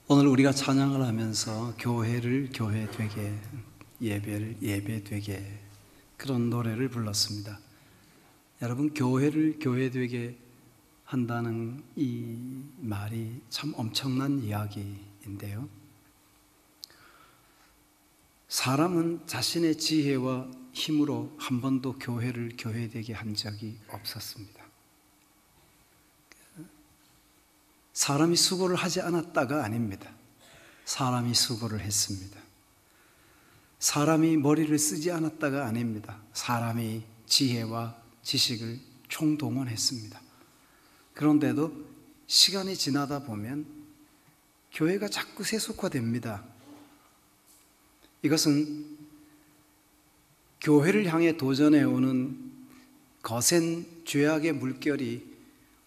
오늘 우리가 찬양을 하면서 교회를 교회되게, 예배를 예배되게, 그런 노래를 불렀습니다. 여러분, 교회를 교회되게 한다는 이 말이 참 엄청난 이야기인데요, 사람은 자신의 지혜와 힘으로 한 번도 교회를 교회되게 한 적이 없었습니다. 사람이 수고를 하지 않았다가 아닙니다. 사람이 수고를 했습니다. 사람이 머리를 쓰지 않았다가 아닙니다. 사람이 지혜와 지식을 총동원했습니다. 그런데도 시간이 지나다 보면 교회가 자꾸 세속화됩니다. 이것은 교회를 향해 도전해오는 거센 죄악의 물결이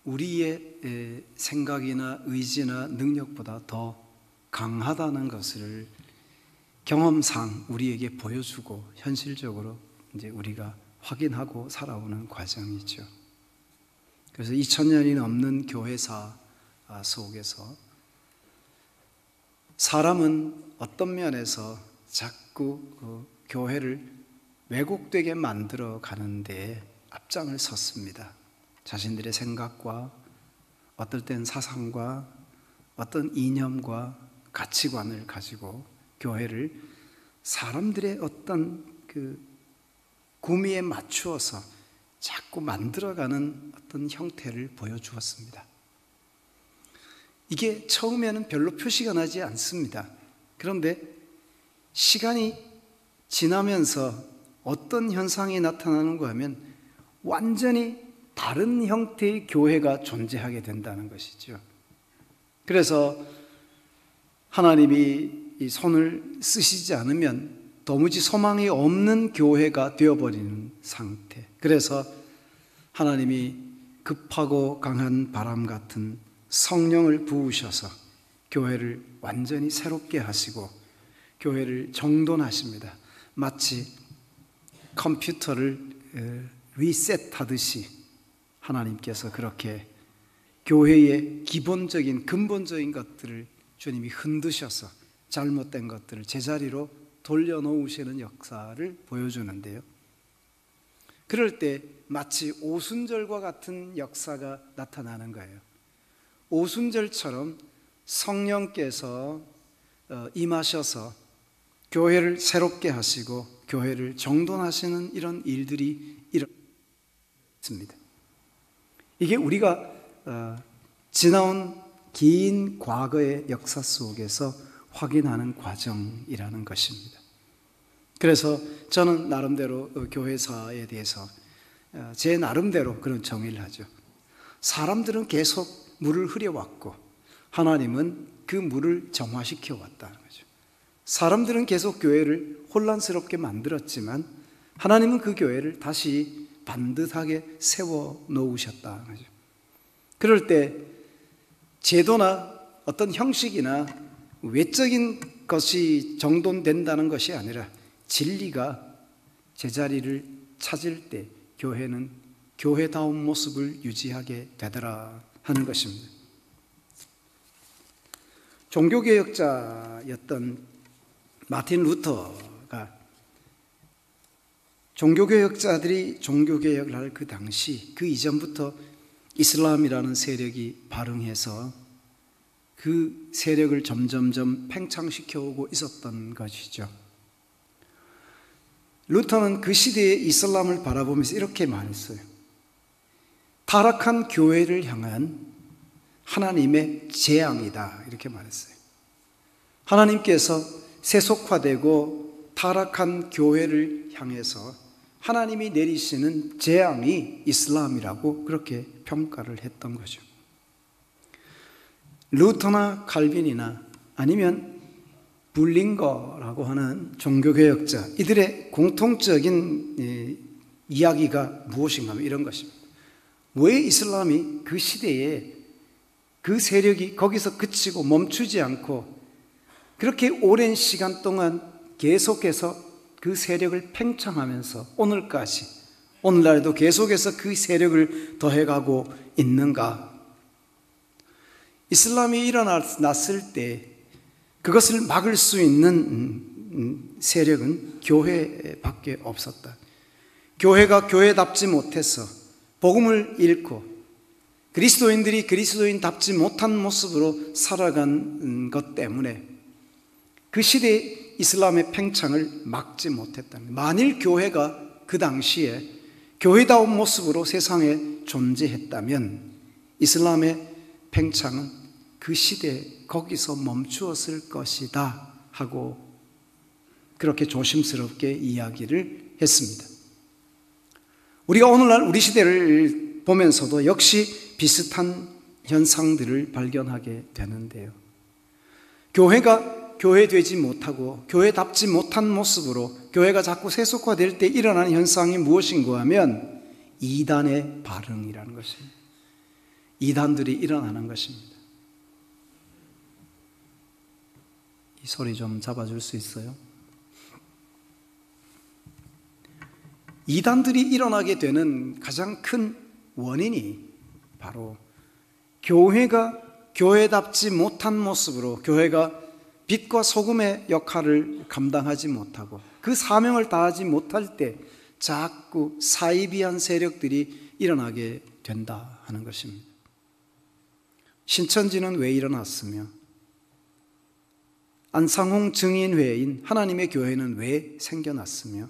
우리의 생각이나 의지나 능력보다 더 강하다는 것을 경험상 우리에게 보여주고 현실적으로 이제 우리가 확인하고 살아오는 과정이죠. 그래서 2000년이 넘는 교회사 속에서 사람은 어떤 면에서 자꾸 교회를 왜곡되게 만들어 가는데 앞장을 섰습니다. 자신들의 생각과 어떨 땐 사상과 어떤 이념과 가치관을 가지고 교회를 사람들의 어떤 그 구미에 맞추어서 자꾸 만들어가는 어떤 형태를 보여주었습니다. 이게 처음에는 별로 표시가 나지 않습니다. 그런데 시간이 지나면서 어떤 현상이 나타나는가 하면 완전히 다른 형태의 교회가 존재하게 된다는 것이죠. 그래서 하나님이 이 손을 쓰시지 않으면 도무지 소망이 없는 교회가 되어버리는 상태. 그래서 하나님이 급하고 강한 바람 같은 성령을 부으셔서 교회를 완전히 새롭게 하시고 교회를 정돈하십니다. 마치 컴퓨터를 리셋하듯이 하나님께서 그렇게 교회의 기본적인 근본적인 것들을 주님이 흔드셔서 잘못된 것들을 제자리로 돌려놓으시는 역사를 보여주는데요, 그럴 때 마치 오순절과 같은 역사가 나타나는 거예요. 오순절처럼 성령께서 임하셔서 교회를 새롭게 하시고 교회를 정돈하시는 이런 일들이 일어났습니다. 이게 우리가 지나온 긴 과거의 역사 속에서 확인하는 과정이라는 것입니다. 그래서 저는 나름대로 교회사에 대해서 제 나름대로 그런 정의를 하죠. 사람들은 계속 물을 흐려왔고 하나님은 그 물을 정화시켜 왔다는 거죠. 사람들은 계속 교회를 혼란스럽게 만들었지만 하나님은 그 교회를 다시 반듯하게 세워 놓으셨다는 거죠. 그럴 때 제도나 어떤 형식이나 외적인 것이 정돈된다는 것이 아니라 진리가 제자리를 찾을 때 교회는 교회다운 모습을 유지하게 되더라 하는 것입니다. 종교개혁자였던 마틴 루터가 종교개혁자들이 종교개혁을 할 그 당시, 그 이전부터 이슬람이라는 세력이 발흥해서 그 세력을 점점점 팽창시켜 오고 있었던 것이죠. 루터는 그 시대의 이슬람을 바라보면서 이렇게 말했어요. 타락한 교회를 향한 하나님의 재앙이다, 이렇게 말했어요. 하나님께서 세속화되고 타락한 교회를 향해서 하나님이 내리시는 재앙이 이슬람이라고 그렇게 평가를 했던 거죠. 루터나 칼빈이나 아니면 불링거라고 하는 종교개혁자, 이들의 공통적인 이야기가 무엇인가 하면 이런 것입니다. 왜 이슬람이 그 시대에 그 세력이 거기서 그치고 멈추지 않고 그렇게 오랜 시간 동안 계속해서 그 세력을 팽창하면서 오늘까지, 오늘날에도 계속해서 그 세력을 더해가고 있는가? 이슬람이 일어났을 때 그것을 막을 수 있는 세력은 교회밖에 없었다. 교회가 교회답지 못해서 복음을 잃고 그리스도인들이 그리스도인답지 못한 모습으로 살아간 것 때문에 그 시대의 이슬람의 팽창을 막지 못했다는, 만일 교회가 그 당시에 교회다운 모습으로 세상에 존재했다면 이슬람의 팽창은 그 시대에 거기서 멈추었을 것이다 하고 그렇게 조심스럽게 이야기를 했습니다. 우리가 오늘날 우리 시대를 보면서도 역시 비슷한 현상들을 발견하게 되는데요. 교회가 교회되지 못하고 교회답지 못한 모습으로 교회가 자꾸 세속화될 때 일어나는 현상이 무엇인가 하면 이단의 발흥이라는 것입니다. 이단들이 일어나는 것입니다. 이 소리 좀 잡아줄 수 있어요? 이단들이 일어나게 되는 가장 큰 원인이 바로 교회가 교회답지 못한 모습으로, 교회가 빛과 소금의 역할을 감당하지 못하고 그 사명을 다하지 못할 때 자꾸 사이비한 세력들이 일어나게 된다 하는 것입니다. 신천지는 왜 일어났으며 안상홍 증인회인 하나님의 교회는 왜 생겨났으며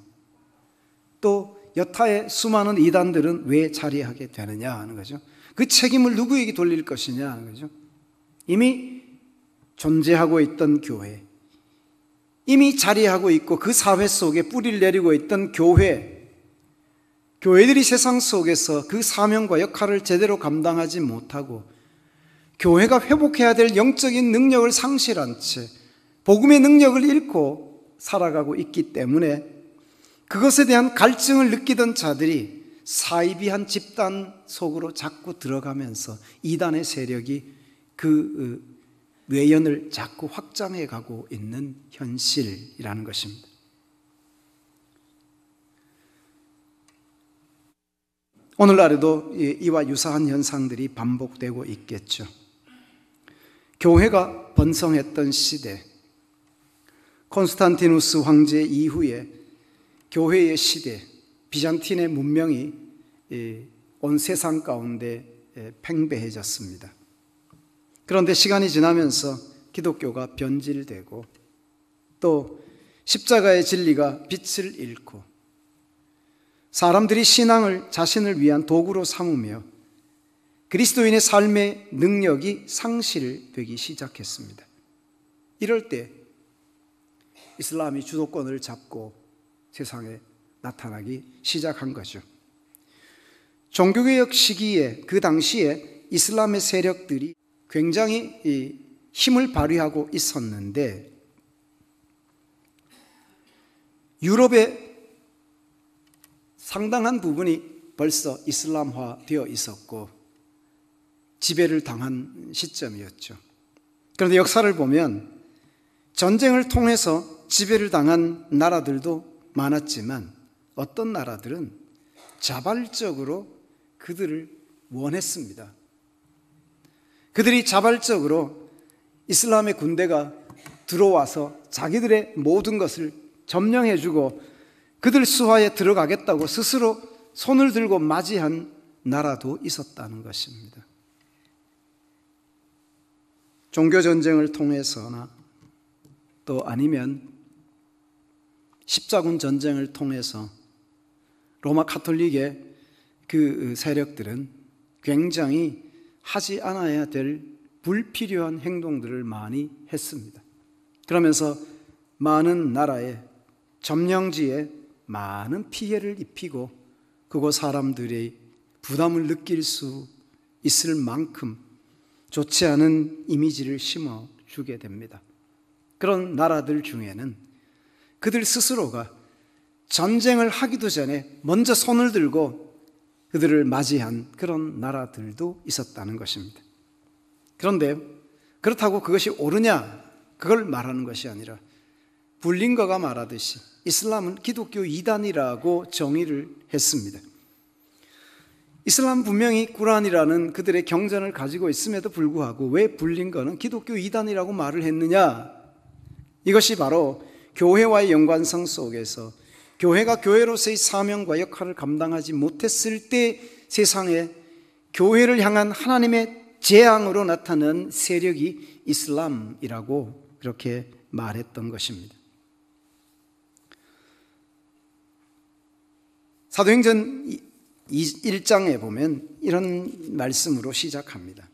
또 여타의 수많은 이단들은 왜 자리하게 되느냐 하는 거죠. 그 책임을 누구에게 돌릴 것이냐 하는 거죠. 이미 존재하고 있던 교회, 이미 자리하고 있고 그 사회 속에 뿌리를 내리고 있던 교회들이 세상 속에서 그 사명과 역할을 제대로 감당하지 못하고 교회가 회복해야 될 영적인 능력을 상실한 채 복음의 능력을 잃고 살아가고 있기 때문에 그것에 대한 갈증을 느끼던 자들이 사이비한 집단 속으로 자꾸 들어가면서 이단의 세력이 그 외연을 자꾸 확장해 가고 있는 현실이라는 것입니다. 오늘날에도 이와 유사한 현상들이 반복되고 있겠죠. 교회가 번성했던 시대, 콘스탄티누스 황제 이후에 교회의 시대, 비잔틴의 문명이 온 세상 가운데 팽배해졌습니다. 그런데 시간이 지나면서 기독교가 변질되고 또 십자가의 진리가 빛을 잃고 사람들이 신앙을 자신을 위한 도구로 삼으며 그리스도인의 삶의 능력이 상실되기 시작했습니다. 이럴 때 이슬람이 주도권을 잡고 세상에 나타나기 시작한 거죠. 종교개혁 시기에 그 당시에 이슬람의 세력들이 굉장히 힘을 발휘하고 있었는데 유럽의 상당한 부분이 벌써 이슬람화 되어 있었고 지배를 당한 시점이었죠. 그런데 역사를 보면 전쟁을 통해서 지배를 당한 나라들도 많았지만 어떤 나라들은 자발적으로 그들을 원했습니다. 그들이 자발적으로 이슬람의 군대가 들어와서 자기들의 모든 것을 점령해주고 그들 수하에 들어가겠다고 스스로 손을 들고 맞이한 나라도 있었다는 것입니다. 종교전쟁을 통해서나 또 아니면 십자군 전쟁을 통해서 로마 카톨릭의 그 세력들은 굉장히 하지 않아야 될 불필요한 행동들을 많이 했습니다. 그러면서 많은 나라의 점령지에 많은 피해를 입히고 그곳 사람들의 부담을 느낄 수 있을 만큼 좋지 않은 이미지를 심어주게 됩니다. 그런 나라들 중에는 그들 스스로가 전쟁을 하기도 전에 먼저 손을 들고 그들을 맞이한 그런 나라들도 있었다는 것입니다. 그런데 그렇다고 그것이 옳으냐? 그걸 말하는 것이 아니라 불린거가 말하듯이 이슬람은 기독교 이단이라고 정의를 했습니다. 이슬람 분명히 꾸란이라는 그들의 경전을 가지고 있음에도 불구하고 왜 불린거는 기독교 이단이라고 말을 했느냐? 이것이 바로 교회와의 연관성 속에서 교회가 교회로서의 사명과 역할을 감당하지 못했을 때 세상에 교회를 향한 하나님의 재앙으로 나타난 세력이 이슬람이라고 그렇게 말했던 것입니다. 사도행전 1장에 보면 이런 말씀으로 시작합니다.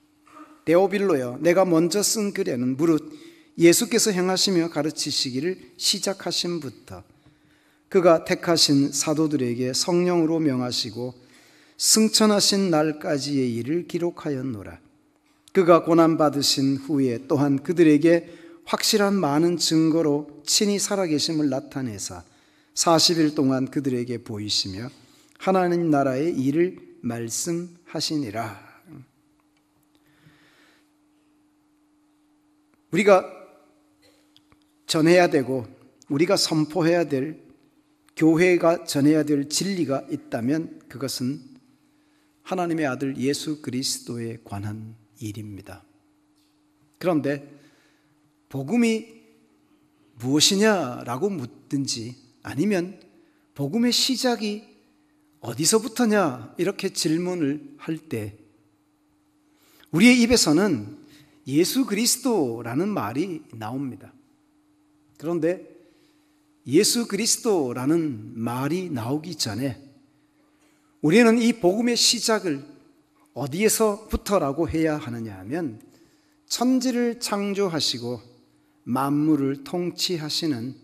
데오빌로여, 내가 먼저 쓴 글에는 무릇 예수께서 행하시며 가르치시기를 시작하심부터 그가 택하신 사도들에게 성령으로 명하시고 승천하신 날까지의 일을 기록하였노라. 그가 고난받으신 후에 또한 그들에게 확실한 많은 증거로 친히 살아계심을 나타내사 40일 동안 그들에게 보이시며 하나님 나라의 일을 말씀하시니라. 우리가 전해야 되고 우리가 선포해야 될, 교회가 전해야 될 진리가 있다면 그것은 하나님의 아들 예수 그리스도에 관한 일입니다. 그런데 복음이 무엇이냐라고 묻든지 아니면 복음의 시작이 어디서부터냐 이렇게 질문을 할 때 우리의 입에서는 예수 그리스도라는 말이 나옵니다. 그런데 예수 그리스도라는 말이 나오기 전에 우리는 이 복음의 시작을 어디에서부터라고 해야 하느냐 하면 천지를 창조하시고 만물을 통치하시는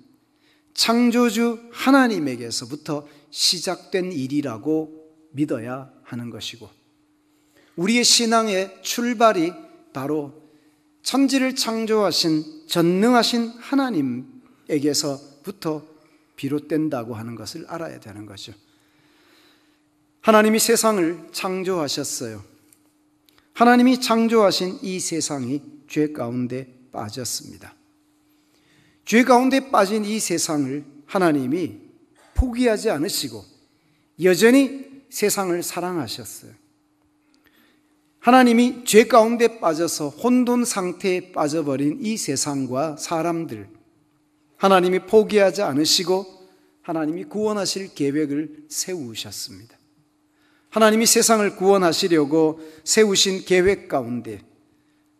창조주 하나님에게서부터 시작된 일이라고 믿어야 하는 것이고, 우리의 신앙의 출발이 바로 천지를 창조하신 전능하신 하나님에게서부터 비롯된다고 하는 것을 알아야 되는 거죠. 하나님이 세상을 창조하셨어요. 하나님이 창조하신 이 세상이 죄 가운데 빠졌습니다. 죄 가운데 빠진 이 세상을 하나님이 포기하지 않으시고 여전히 세상을 사랑하셨어요. 하나님이 죄 가운데 빠져서 혼돈 상태에 빠져버린 이 세상과 사람들, 하나님이 포기하지 않으시고 하나님이 구원하실 계획을 세우셨습니다. 하나님이 세상을 구원하시려고 세우신 계획 가운데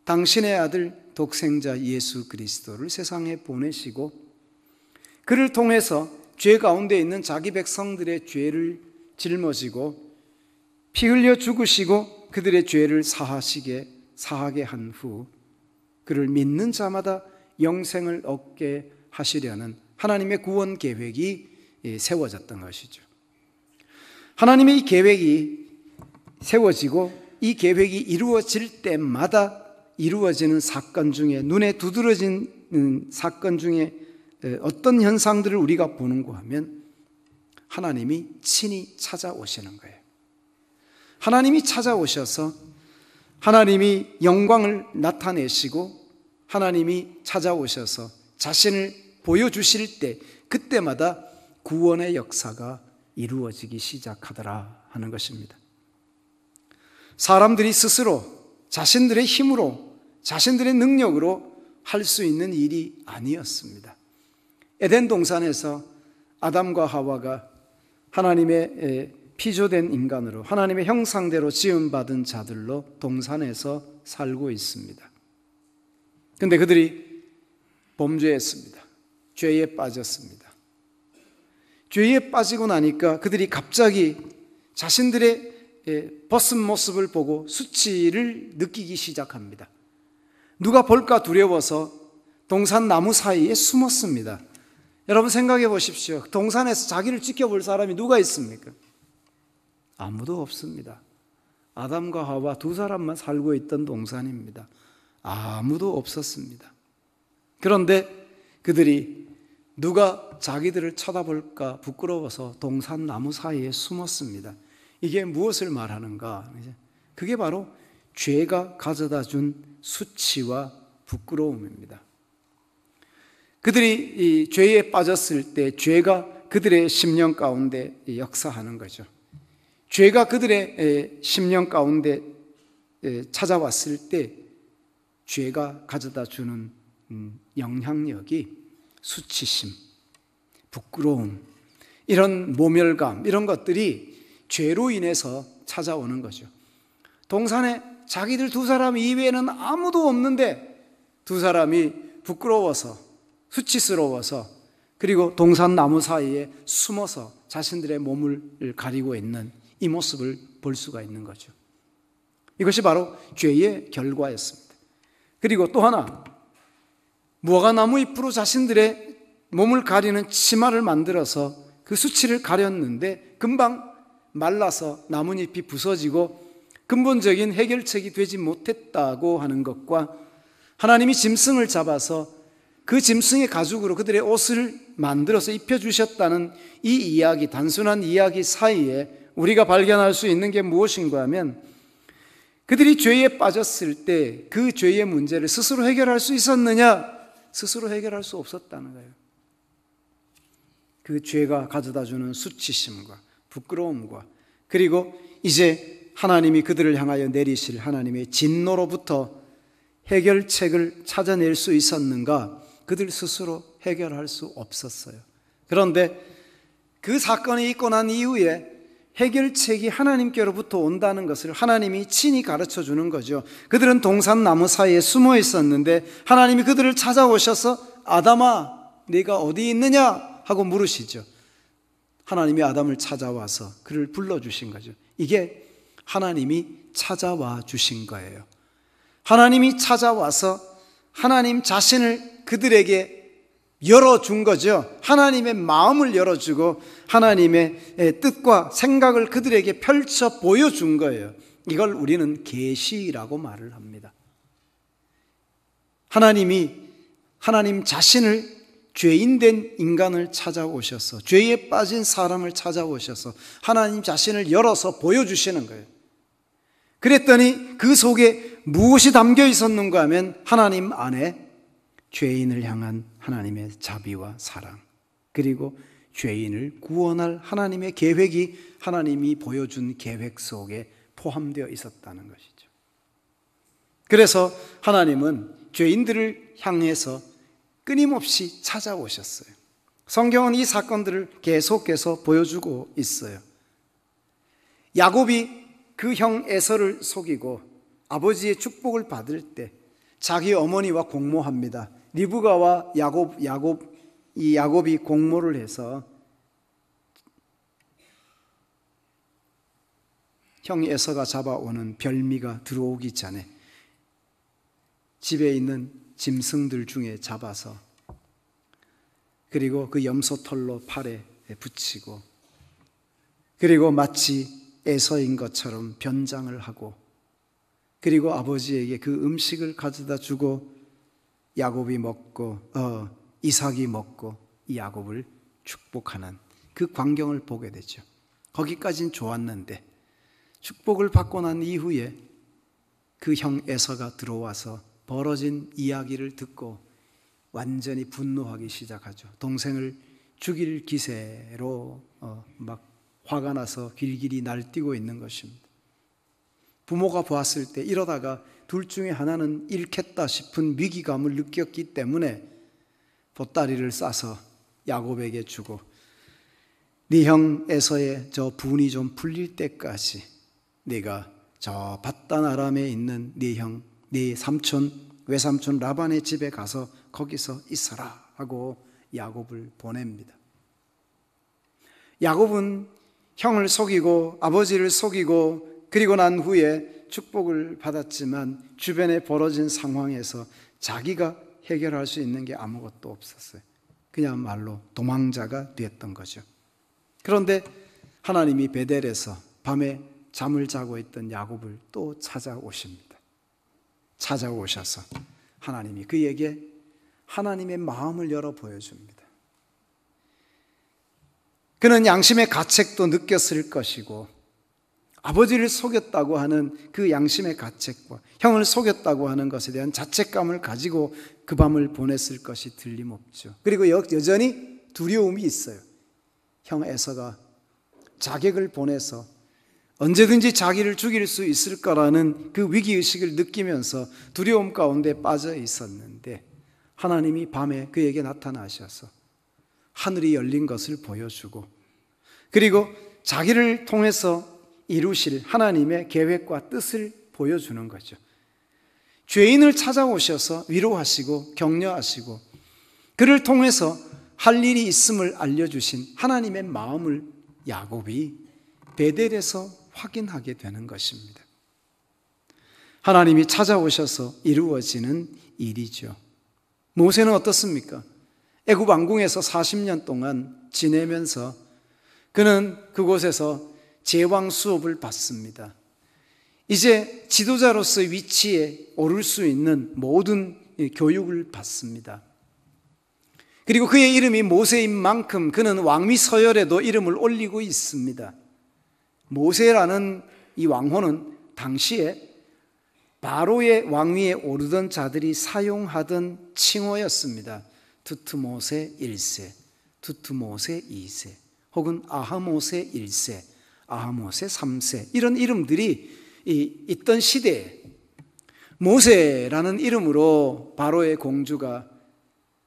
당신의 아들 독생자 예수 그리스도를 세상에 보내시고 그를 통해서 죄 가운데 있는 자기 백성들의 죄를 짊어지고 피 흘려 죽으시고 그들의 죄를 사하게 한 후 그를 믿는 자마다 영생을 얻게 하시려는 하나님의 구원 계획이 세워졌던 것이죠. 하나님의 이 계획이 세워지고 이 계획이 이루어질 때마다 이루어지는 사건 중에, 눈에 두드러지는 사건 중에 어떤 현상들을 우리가 보는가 하면 하나님이 친히 찾아오시는 거예요. 하나님이 찾아오셔서 하나님이 영광을 나타내시고 하나님이 찾아오셔서 자신을 보여주실 때 그때마다 구원의 역사가 이루어지기 시작하더라 하는 것입니다. 사람들이 스스로 자신들의 힘으로 자신들의 능력으로 할 수 있는 일이 아니었습니다. 에덴 동산에서 아담과 하와가 하나님의 피조된 인간으로 하나님의 형상대로 지음받은 자들로 동산에서 살고 있습니다. 그런데 그들이 범죄했습니다. 죄에 빠졌습니다. 죄에 빠지고 나니까 그들이 갑자기 자신들의 벗은 모습을 보고 수치를 느끼기 시작합니다. 누가 볼까 두려워서 동산 나무 사이에 숨었습니다. 여러분 생각해 보십시오. 동산에서 자기를 지켜볼 사람이 누가 있습니까? 아무도 없습니다. 아담과 하와 두 사람만 살고 있던 동산입니다. 아무도 없었습니다. 그런데 그들이 누가 자기들을 쳐다볼까 부끄러워서 동산 나무 사이에 숨었습니다. 이게 무엇을 말하는가? 그게 바로 죄가 가져다 준 수치와 부끄러움입니다. 그들이 이 죄에 빠졌을 때 죄가 그들의 심령 가운데 역사하는 거죠. 죄가 그들의 심령 가운데 찾아왔을 때 죄가 가져다 주는 영향력이 수치심, 부끄러움, 이런 모멸감, 이런 것들이 죄로 인해서 찾아오는 거죠. 동산에 자기들 두 사람 이외에는 아무도 없는데 두 사람이 부끄러워서, 수치스러워서, 그리고 동산 나무 사이에 숨어서 자신들의 몸을 가리고 있는 이 모습을 볼 수가 있는 거죠. 이것이 바로 죄의 결과였습니다. 그리고 또 하나, 무화과 나무 잎으로 자신들의 몸을 가리는 치마를 만들어서 그 수치를 가렸는데 금방 말라서 나뭇잎이 부서지고 근본적인 해결책이 되지 못했다고 하는 것과, 하나님이 짐승을 잡아서 그 짐승의 가죽으로 그들의 옷을 만들어서 입혀주셨다는 이 이야기, 단순한 이야기 사이에 우리가 발견할 수 있는 게 무엇인가 하면, 그들이 죄에 빠졌을 때 그 죄의 문제를 스스로 해결할 수 있었느냐? 스스로 해결할 수 없었다는 거예요. 그 죄가 가져다주는 수치심과 부끄러움과, 그리고 이제 하나님이 그들을 향하여 내리실 하나님의 진노로부터 해결책을 찾아낼 수 있었는가? 그들 스스로 해결할 수 없었어요. 그런데 그 사건이 있고 난 이후에 해결책이 하나님께로부터 온다는 것을 하나님이 친히 가르쳐 주는 거죠. 그들은 동산나무 사이에 숨어 있었는데 하나님이 그들을 찾아오셔서 아담아, 네가 어디 있느냐? 하고 물으시죠. 하나님이 아담을 찾아와서 그를 불러주신 거죠. 이게 하나님이 찾아와 주신 거예요. 하나님이 찾아와서 하나님 자신을 그들에게 열어준 거죠. 하나님의 마음을 열어주고 하나님의 뜻과 생각을 그들에게 펼쳐 보여준 거예요. 이걸 우리는 계시라고 말을 합니다. 하나님 자신을 죄인된 인간을 찾아오셔서, 죄에 빠진 사람을 찾아오셔서 하나님 자신을 열어서 보여주시는 거예요. 그랬더니 그 속에 무엇이 담겨 있었는가 하면 하나님 안에 죄인을 향한 하나님의 자비와 사랑, 그리고 죄인을 구원할 하나님의 계획이 하나님이 보여준 계획 속에 포함되어 있었다는 것이죠. 그래서 하나님은 죄인들을 향해서 끊임없이 찾아오셨어요. 성경은 이 사건들을 계속해서 보여주고 있어요. 야곱이 그 형 에서를 속이고 아버지의 축복을 받을 때 자기 어머니와 공모합니다. 리브가와 야곱이 공모를 해서 형 에서가 잡아오는 별미가 들어오기 전에 집에 있는 짐승들 중에 잡아서, 그리고 그 염소털로 팔에 붙이고, 그리고 마치 에서인 것처럼 변장을 하고, 그리고 아버지에게 그 음식을 가져다 주고 야곱이 먹고 이삭이 먹고 야곱을 축복하는 그 광경을 보게 되죠. 거기까지는 좋았는데 축복을 받고 난 이후에 그 형 에서가 들어와서 벌어진 이야기를 듣고 완전히 분노하기 시작하죠. 동생을 죽일 기세로 막 화가 나서 길길이 날뛰고 있는 것입니다. 부모가 보았을 때 이러다가 둘 중에 하나는 잃겠다 싶은 위기감을 느꼈기 때문에 보따리를 싸서 야곱에게 주고, 네 형 에서의 저 분이 좀 풀릴 때까지 네가 저 밧단 아람에 있는 네 삼촌, 외삼촌 라반의 집에 가서 거기서 있어라 하고 야곱을 보냅니다. 야곱은 형을 속이고 아버지를 속이고 그리고 난 후에 축복을 받았지만 주변에 벌어진 상황에서 자기가 해결할 수 있는 게 아무것도 없었어요. 그야말로 도망자가 되었던 거죠. 그런데 하나님이 베델에서 밤에 잠을 자고 있던 야곱을 또 찾아오십니다. 찾아오셔서 하나님이 그에게 하나님의 마음을 열어 보여줍니다. 그는 양심의 가책도 느꼈을 것이고, 아버지를 속였다고 하는 그 양심의 가책과 형을 속였다고 하는 것에 대한 자책감을 가지고 그 밤을 보냈을 것이 틀림없죠. 그리고 여전히 두려움이 있어요. 형 에서가 자객을 보내서 언제든지 자기를 죽일 수 있을 거라는 그 위기의식을 느끼면서 두려움 가운데 빠져 있었는데, 하나님이 밤에 그에게 나타나셔서 하늘이 열린 것을 보여주고, 그리고 자기를 통해서 이루실 하나님의 계획과 뜻을 보여주는 거죠. 죄인을 찾아오셔서 위로하시고 격려하시고 그를 통해서 할 일이 있음을 알려주신 하나님의 마음을 야곱이 베델에서 확인하게 되는 것입니다. 하나님이 찾아오셔서 이루어지는 일이죠. 모세는 어떻습니까? 애굽 왕궁에서 40년 동안 지내면서 그는 그곳에서 제왕 수업을 받습니다. 이제 지도자로서의 위치에 오를 수 있는 모든 교육을 받습니다. 그리고 그의 이름이 모세인 만큼 그는 왕위 서열에도 이름을 올리고 있습니다. 모세라는 이 왕호는 당시에 바로의 왕위에 오르던 자들이 사용하던 칭호였습니다. 두트모세 1세, 두트모세 2세, 혹은 아하모세 1세, 아하모세 3세, 이런 이름들이 있던 시대에 모세라는 이름으로 바로의 공주가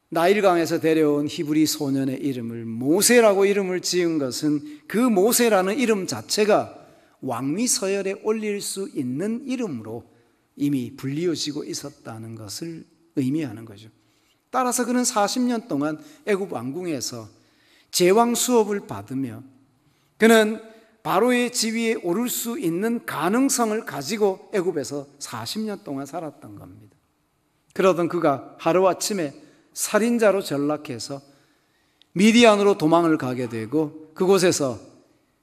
나일강에서 데려온 히브리 소년의 이름을 모세라고 이름을 지은 것은 그 모세라는 이름 자체가 왕위 서열에 올릴 수 있는 이름으로 이미 불리워지고 있었다는 것을 의미하는 거죠. 따라서 그는 40년 동안 애굽 왕궁에서 제왕 수업을 받으며 그는 바로의 지위에 오를 수 있는 가능성을 가지고 애굽에서 40년 동안 살았던 겁니다. 그러던 그가 하루아침에 살인자로 전락해서 미디안으로 도망을 가게 되고 그곳에서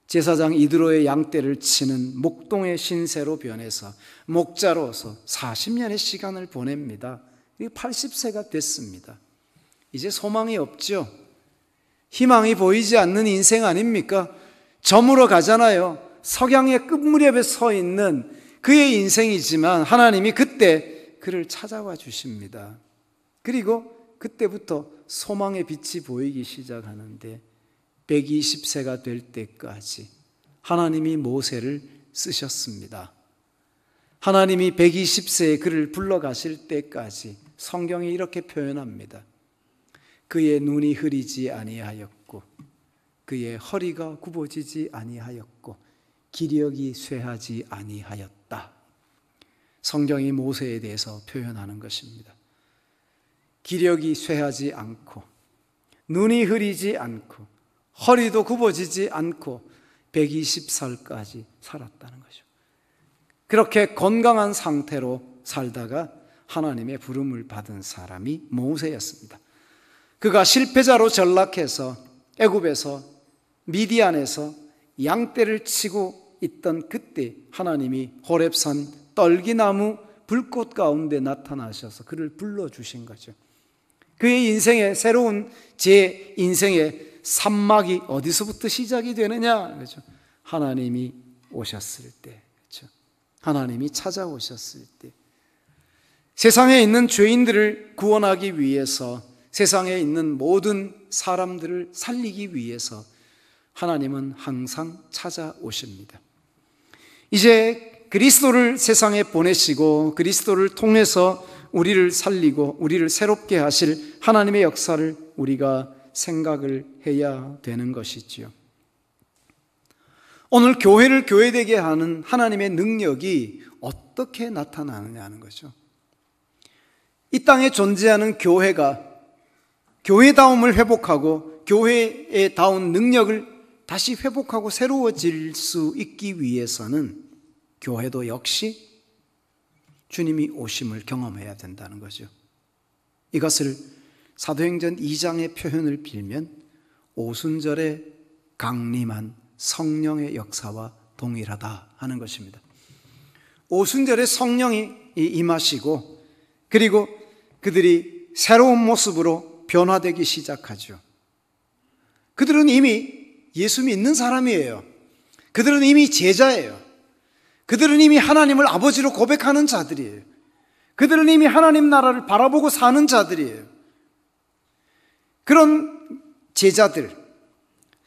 제사장 이드로의 양떼를 치는 목동의 신세로 변해서 목자로서 40년의 시간을 보냅니다. 80세가 됐습니다. 이제 소망이 없죠. 희망이 보이지 않는 인생 아닙니까? 저물어 가잖아요. 석양의 끝무렵에 서 있는 그의 인생이지만 하나님이 그때 그를 찾아와 주십니다. 그리고 그때부터 소망의 빛이 보이기 시작하는데 120세가 될 때까지 하나님이 모세를 쓰셨습니다. 하나님이 120세에 그를 불러가실 때까지 성경이 이렇게 표현합니다. 그의 눈이 흐리지 아니하였고 그의 허리가 굽어지지 아니하였고 기력이 쇠하지 아니하였다. 성경이 모세에 대해서 표현하는 것입니다. 기력이 쇠하지 않고 눈이 흐리지 않고 허리도 굽어지지 않고 120살까지 살았다는 거죠. 그렇게 건강한 상태로 살다가 하나님의 부름을 받은 사람이 모세였습니다. 그가 실패자로 전락해서 애굽에서 미디안에서 양떼를 치고 있던 그때 하나님이 호렙산 떨기나무 불꽃 가운데 나타나셔서 그를 불러주신 거죠. 그의 인생의 새로운 제 인생의 산막이 어디서부터 시작이 되느냐? 그렇죠? 하나님이 오셨을 때, 그렇죠? 하나님이 찾아오셨을 때, 세상에 있는 죄인들을 구원하기 위해서, 세상에 있는 모든 사람들을 살리기 위해서 하나님은 항상 찾아오십니다. 이제 그리스도를 세상에 보내시고 그리스도를 통해서 우리를 살리고 우리를 새롭게 하실 하나님의 역사를 우리가 생각을 해야 되는 것이지요. 오늘 교회를 교회되게 하는 하나님의 능력이 어떻게 나타나느냐는 거죠. 이 땅에 존재하는 교회가 교회다움을 회복하고 교회에 다운 능력을 다시 회복하고 새로워질 수 있기 위해서는 교회도 역시 주님이 오심을 경험해야 된다는 거죠. 이것을 사도행전 2장의 표현을 빌면 오순절에 강림한 성령의 역사와 동일하다 하는 것입니다. 오순절에 성령이 임하시고 그리고 그들이 새로운 모습으로 변화되기 시작하죠. 그들은 이미 예수 믿는 사람이에요. 그들은 이미 제자예요. 그들은 이미 하나님을 아버지로 고백하는 자들이에요. 그들은 이미 하나님 나라를 바라보고 사는 자들이에요. 그런 제자들,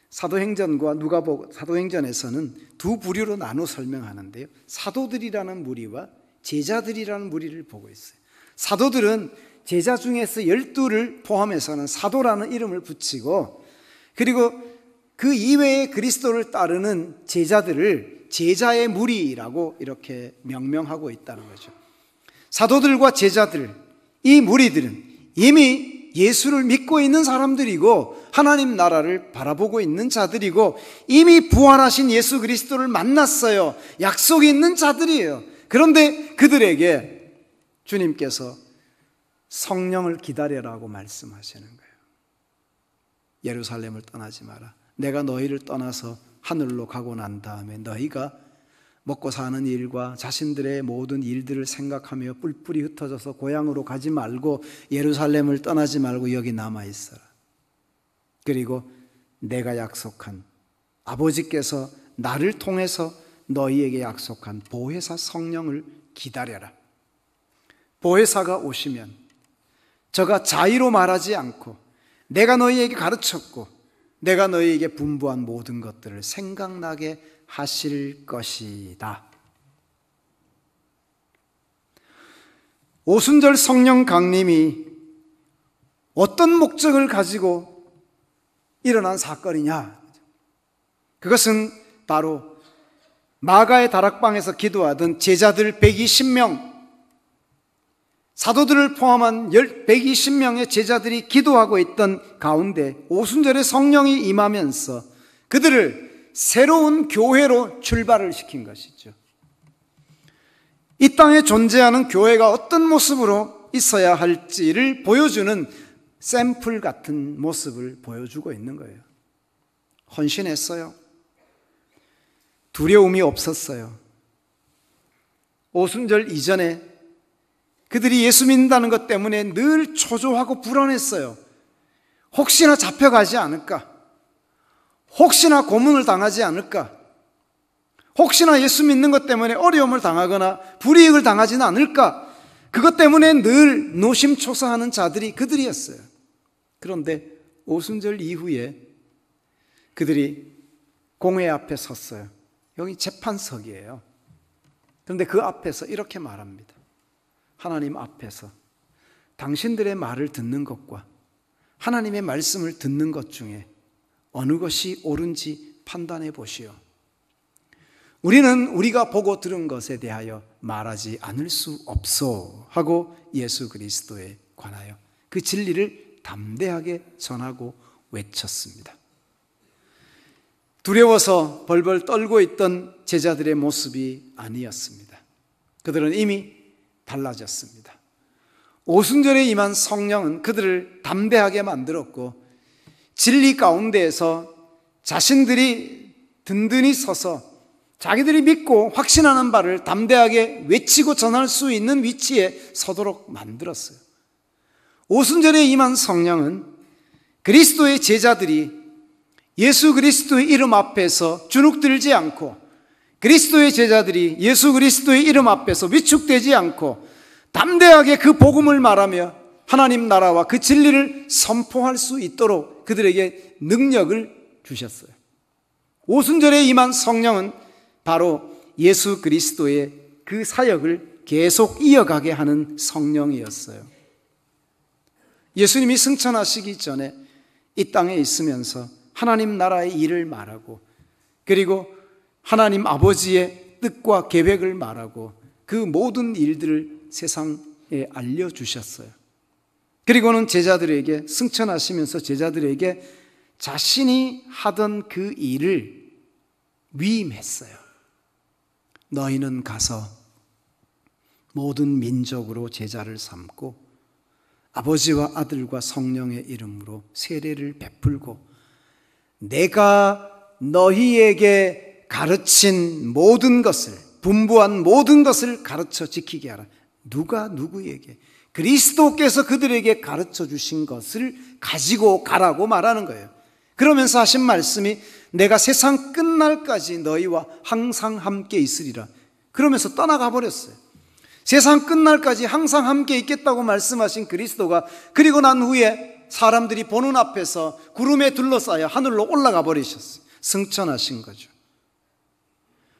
사도행전과 누가복음, 사도행전에서는 두 부류로 나눠 설명하는데요. 사도들이라는 무리와 제자들이라는 무리를 보고 있어요. 사도들은 제자 중에서 12를 포함해서는 사도라는 이름을 붙이고, 그리고 그 이외에 그리스도를 따르는 제자들을 제자의 무리라고 이렇게 명명하고 있다는 거죠. 사도들과 제자들, 이 무리들은 이미 예수를 믿고 있는 사람들이고 하나님 나라를 바라보고 있는 자들이고 이미 부활하신 예수 그리스도를 만났어요. 약속이 있는 자들이에요. 그런데 그들에게 주님께서 성령을 기다려라고 말씀하시는 거예요. 예루살렘을 떠나지 마라. 내가 너희를 떠나서 하늘로 가고 난 다음에 너희가 먹고 사는 일과 자신들의 모든 일들을 생각하며 뿔뿔이 흩어져서 고향으로 가지 말고 예루살렘을 떠나지 말고 여기 남아 있어라. 그리고 내가 약속한 아버지께서 나를 통해서 너희에게 약속한 보혜사 성령을 기다려라. 보혜사가 오시면 저가 자의로 말하지 않고 내가 너희에게 가르쳤고 내가 너희에게 분부한 모든 것들을 생각나게 하실 것이다. 오순절 성령 강림이 어떤 목적을 가지고 일어난 사건이냐? 그것은 바로 마가의 다락방에서 기도하던 제자들 120명, 사도들을 포함한 120명의 제자들이 기도하고 있던 가운데 오순절에 성령이 임하면서 그들을 새로운 교회로 출발을 시킨 것이죠. 이 땅에 존재하는 교회가 어떤 모습으로 있어야 할지를 보여주는 샘플 같은 모습을 보여주고 있는 거예요. 헌신했어요. 두려움이 없었어요. 오순절 이전에 그들이 예수 믿는다는 것 때문에 늘 초조하고 불안했어요. 혹시나 잡혀가지 않을까? 혹시나 고문을 당하지 않을까? 혹시나 예수 믿는 것 때문에 어려움을 당하거나 불이익을 당하지는 않을까? 그것 때문에 늘 노심초사하는 자들이 그들이었어요. 그런데 오순절 이후에 그들이 공회 앞에 섰어요. 여기 재판석이에요. 그런데 그 앞에서 이렇게 말합니다. 하나님 앞에서 당신들의 말을 듣는 것과 하나님의 말씀을 듣는 것 중에 어느 것이 옳은지 판단해 보시오. 우리는 우리가 보고 들은 것에 대하여 말하지 않을 수 없소 하고 예수 그리스도에 관하여 그 진리를 담대하게 전하고 외쳤습니다. 두려워서 벌벌 떨고 있던 제자들의 모습이 아니었습니다. 그들은 이미 달라졌습니다. 오순절에 임한 성령은 그들을 담대하게 만들었고 진리 가운데에서 자신들이 든든히 서서 자기들이 믿고 확신하는 바를 담대하게 외치고 전할 수 있는 위치에 서도록 만들었어요. 오순절에 임한 성령은 그리스도의 제자들이 예수 그리스도의 이름 앞에서 주눅들지 않고 그리스도의 제자들이 예수 그리스도의 이름 앞에서 위축되지 않고 담대하게 그 복음을 말하며 하나님 나라와 그 진리를 선포할 수 있도록 그들에게 능력을 주셨어요. 오순절에 임한 성령은 바로 예수 그리스도의 그 사역을 계속 이어가게 하는 성령이었어요. 예수님이 승천하시기 전에 이 땅에 있으면서 하나님 나라의 일을 말하고 그리고 하나님 아버지의 뜻과 계획을 말하고 그 모든 일들을 세상에 알려주셨어요. 그리고는 제자들에게 승천하시면서 제자들에게 자신이 하던 그 일을 위임했어요. 너희는 가서 모든 민족으로 제자를 삼고 아버지와 아들과 성령의 이름으로 세례를 베풀고 내가 너희에게 가르친 모든 것을 분부한 모든 것을 가르쳐 지키게 하라. 누가 누구에게? 그리스도께서 그들에게 가르쳐 주신 것을 가지고 가라고 말하는 거예요. 그러면서 하신 말씀이 내가 세상 끝날까지 너희와 항상 함께 있으리라. 그러면서 떠나가 버렸어요. 세상 끝날까지 항상 함께 있겠다고 말씀하신 그리스도가 그리고 난 후에 사람들이 보는 앞에서 구름에 둘러싸여 하늘로 올라가 버리셨어요. 승천하신 거죠.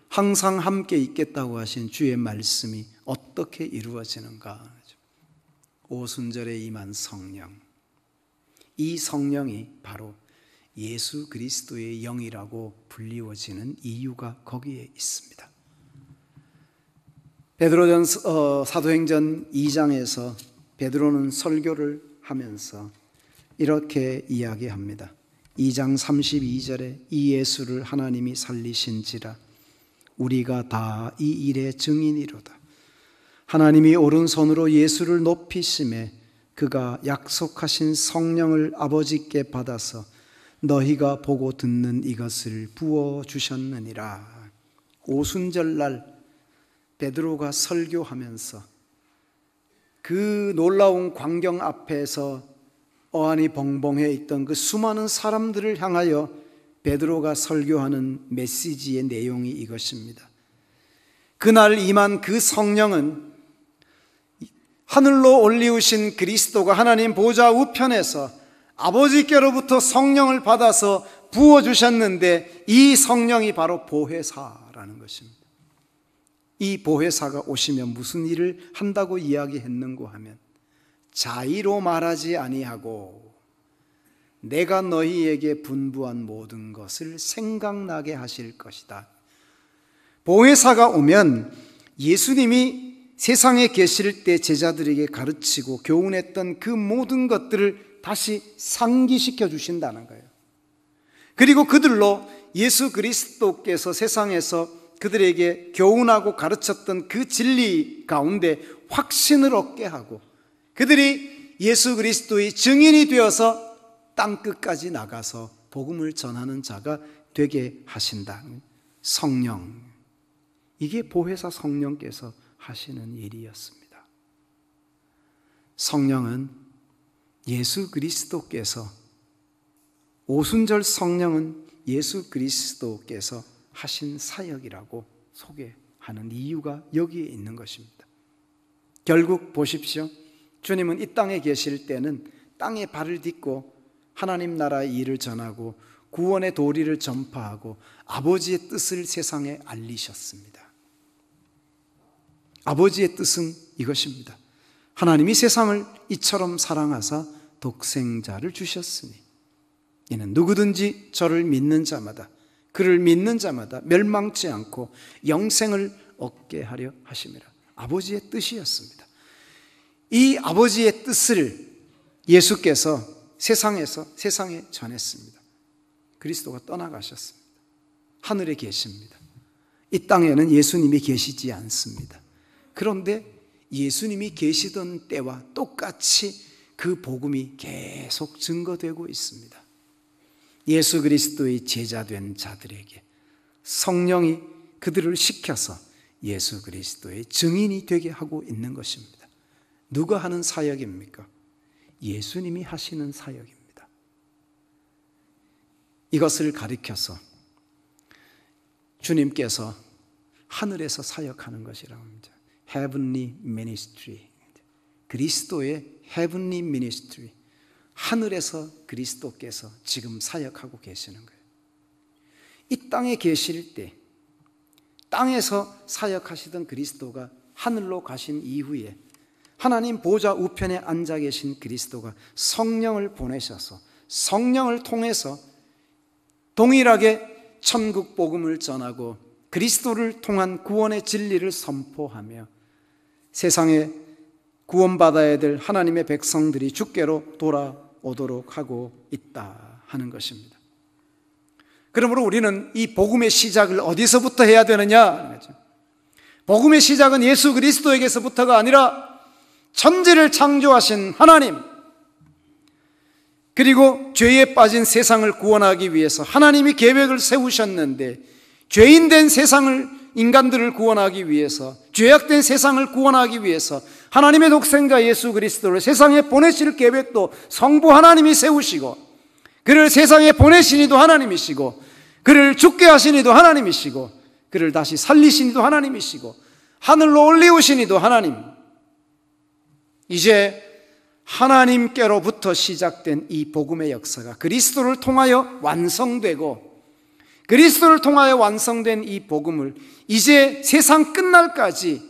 항상 함께 있겠다고 하신 주의 말씀이 어떻게 이루어지는가? 오순절에 임한 성령, 이 성령이 바로 예수 그리스도의 영이라고 불리워지는 이유가 거기에 있습니다. 사도행전 2장에서 베드로는 설교를 하면서 이렇게 이야기합니다. 2장 32절에 이 예수를 하나님이 살리신지라 우리가 다 이 일의 증인이로다. 하나님이 오른손으로 예수를 높이심에 그가 약속하신 성령을 아버지께 받아서 너희가 보고 듣는 이것을 부어주셨느니라. 오순절날 베드로가 설교하면서 그 놀라운 광경 앞에서 어안이 벙벙해 있던 그 수많은 사람들을 향하여 베드로가 설교하는 메시지의 내용이 이것입니다. 그날 임한 그 성령은 하늘로 올리우신 그리스도가 하나님 보좌 우편에서 아버지께로부터 성령을 받아서 부어주셨는데 이 성령이 바로 보혜사라는 것입니다. 이 보혜사가 오시면 무슨 일을 한다고 이야기했는고 하면 자의로 말하지 아니하고 내가 너희에게 분부한 모든 것을 생각나게 하실 것이다. 보혜사가 오면 예수님이 세상에 계실 때 제자들에게 가르치고 교훈했던 그 모든 것들을 다시 상기시켜 주신다는 거예요. 그리고 그들로 예수 그리스도께서 세상에서 그들에게 교훈하고 가르쳤던 그 진리 가운데 확신을 얻게 하고 그들이 예수 그리스도의 증인이 되어서 땅끝까지 나가서 복음을 전하는 자가 되게 하신다. 성령, 이게 보혜사 성령께서 하시는 일이었습니다. 성령은 예수 그리스도께서, 오순절 성령은 예수 그리스도께서 하신 사역이라고 소개하는 이유가 여기에 있는 것입니다. 결국 보십시오. 주님은 이 땅에 계실 때는 땅에 발을 딛고 하나님 나라의 일을 전하고 구원의 도리를 전파하고 아버지의 뜻을 세상에 알리셨습니다. 아버지의 뜻은 이것입니다. 하나님이 세상을 이처럼 사랑하사 독생자를 주셨으니 이는 누구든지 저를 믿는 자마다, 그를 믿는 자마다 멸망치 않고 영생을 얻게 하려 하심이라. 아버지의 뜻이었습니다. 이 아버지의 뜻을 예수께서 세상에 전했습니다. 그리스도가 떠나가셨습니다. 하늘에 계십니다. 이 땅에는 예수님이 계시지 않습니다. 그런데 예수님이 계시던 때와 똑같이 그 복음이 계속 증거되고 있습니다. 예수 그리스도의 제자된 자들에게 성령이 그들을 시켜서 예수 그리스도의 증인이 되게 하고 있는 것입니다. 누가 하는 사역입니까? 예수님이 하시는 사역입니다. 이것을 가리켜서 주님께서 하늘에서 사역하는 것이라고 합니다. Heavenly Ministry, 그리스도의 Heavenly Ministry, 하늘에서 그리스도께서 지금 사역하고 계시는 거예요. 이 땅에 계실 때 땅에서 사역하시던 그리스도가 하늘로 가신 이후에 하나님 보좌 우편에 앉아 계신 그리스도가 성령을 보내셔서 성령을 통해서 동일하게 천국 복음을 전하고 그리스도를 통한 구원의 진리를 선포하며 세상에 구원받아야 될 하나님의 백성들이 주께로 돌아오도록 하고 있다 하는 것입니다. 그러므로 우리는 이 복음의 시작을 어디서부터 해야 되느냐? 복음의 시작은 예수 그리스도에게서부터가 아니라 천지를 창조하신 하나님, 그리고 죄에 빠진 세상을 구원하기 위해서 하나님이 계획을 세우셨는데 죄인된 세상을, 인간들을 구원하기 위해서, 죄악된 세상을 구원하기 위해서 하나님의 독생자 예수 그리스도를 세상에 보내실 계획도 성부 하나님이 세우시고, 그를 세상에 보내신 이도 하나님이시고, 그를 죽게 하신 이도 하나님이시고, 그를 다시 살리신 이도 하나님이시고, 하늘로 올리우신 이도 하나님. 이제 하나님께로부터 시작된 이 복음의 역사가 그리스도를 통하여 완성되고, 그리스도를 통하여 완성된 이 복음을 이제 세상 끝날까지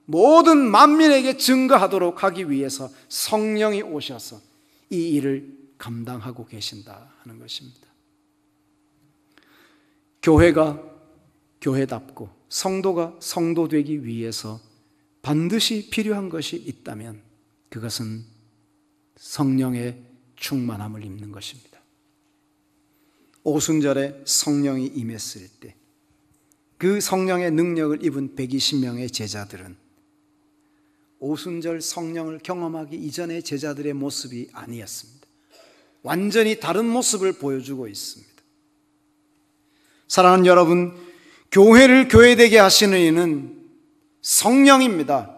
모든 만민에게 증거하도록 하기 위해서 성령이 오셔서 이 일을 감당하고 계신다 하는 것입니다. 교회가 교회답고 성도가 성도 되기 위해서 반드시 필요한 것이 있다면 그것은 성령의 충만함을 입는 것입니다. 오순절에 성령이 임했을 때 그 성령의 능력을 입은 120명의 제자들은 오순절 성령을 경험하기 이전의 제자들의 모습이 아니었습니다. 완전히 다른 모습을 보여주고 있습니다. 사랑하는 여러분, 교회를 교회되게 하시는 이는 성령입니다.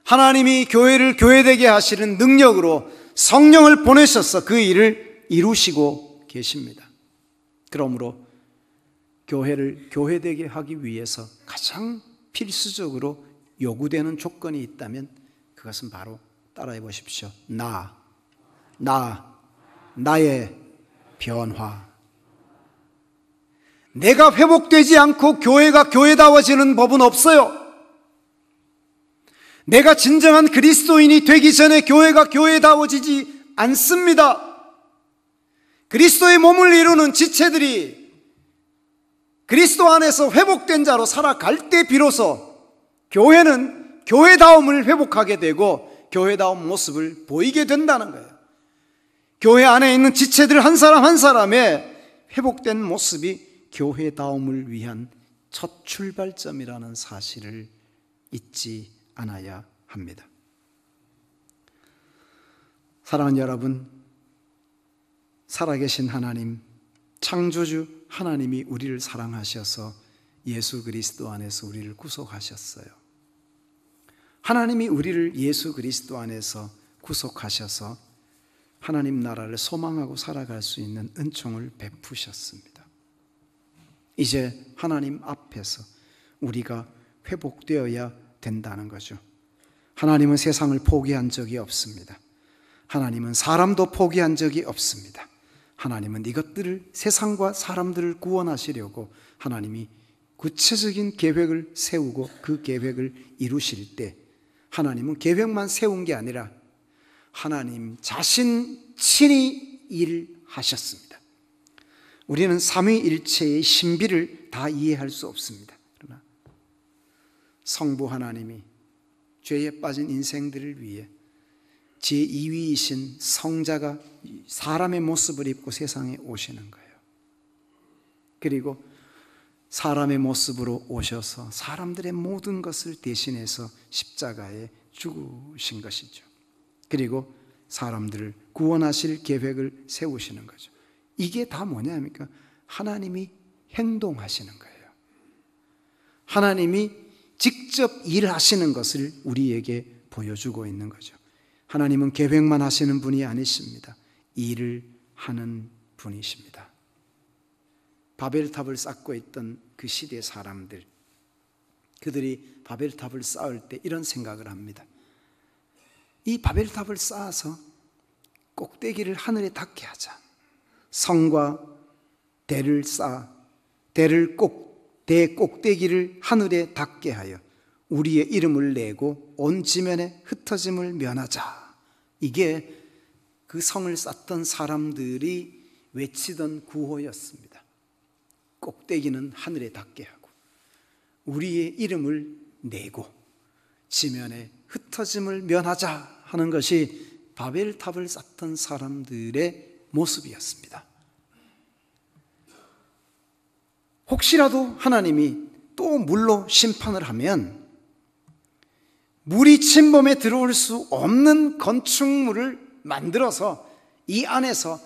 하나님이 교회를 교회되게 하시는 능력으로 성령을 보내셔서 그 일을 이루시고 계십니다. 그러므로 교회를 교회되게 하기 위해서 가장 필수적으로 요구되는 조건이 있다면 그것은 바로 따라해 보십시오. 나의 변화. 내가 회복되지 않고 교회가 교회다워지는 법은 없어요. 내가 진정한 그리스도인이 되기 전에 교회가 교회다워지지 않습니다. 그리스도의 몸을 이루는 지체들이 그리스도 안에서 회복된 자로 살아갈 때 비로소 교회는 교회다움을 회복하게 되고 교회다운 모습을 보이게 된다는 거예요. 교회 안에 있는 지체들 한 사람 한 사람의 회복된 모습이 교회다움을 위한 첫 출발점이라는 사실을 잊지 않아야 합니다. 사랑하는 여러분, 살아계신 하나님, 창조주 하나님이 우리를 사랑하셔서 예수 그리스도 안에서 우리를 구속하셨어요. 하나님이 우리를 예수 그리스도 안에서 구속하셔서 하나님 나라를 소망하고 살아갈 수 있는 은총을 베푸셨습니다. 이제 하나님 앞에서 우리가 회복되어야 된다는 거죠. 하나님은 세상을 포기한 적이 없습니다. 하나님은 사람도 포기한 적이 없습니다. 하나님은 이것들을, 세상과 사람들을 구원하시려고 하나님이 구체적인 계획을 세우고 그 계획을 이루실 때 하나님은 계획만 세운 게 아니라 하나님 자신 친히 일하셨습니다. 우리는 삼위일체의 신비를 다 이해할 수 없습니다. 그러나 성부 하나님이 죄에 빠진 인생들을 위해 제2위이신 성자가 사람의 모습을 입고 세상에 오시는 거예요. 그리고 사람의 모습으로 오셔서 사람들의 모든 것을 대신해서 십자가에 죽으신 것이죠. 그리고 사람들을 구원하실 계획을 세우시는 거죠. 이게 다 뭐냐니까 하나님이 행동하시는 거예요. 하나님이 직접 일하시는 것을 우리에게 보여주고 있는 거죠. 하나님은 계획만 하시는 분이 아니십니다. 일을 하는 분이십니다. 바벨탑을 쌓고 있던 그 시대 사람들, 그들이 바벨탑을 쌓을 때 이런 생각을 합니다. 이 바벨탑을 쌓아서 꼭대기를 하늘에 닿게 하자. 성과 대를 쌓아 대 꼭대기를 하늘에 닿게 하여 우리의 이름을 내고 온 지면에 흩어짐을 면하자. 이게 그 성을 쌓던 사람들이 외치던 구호였습니다. 꼭대기는 하늘에 닿게 하고 우리의 이름을 내고 지면에 흩어짐을 면하자 하는 것이 바벨탑을 쌓던 사람들의 모습이었습니다. 혹시라도 하나님이 또 물로 심판을 하면 물이 침범에 들어올 수 없는 건축물을 만들어서 이 안에서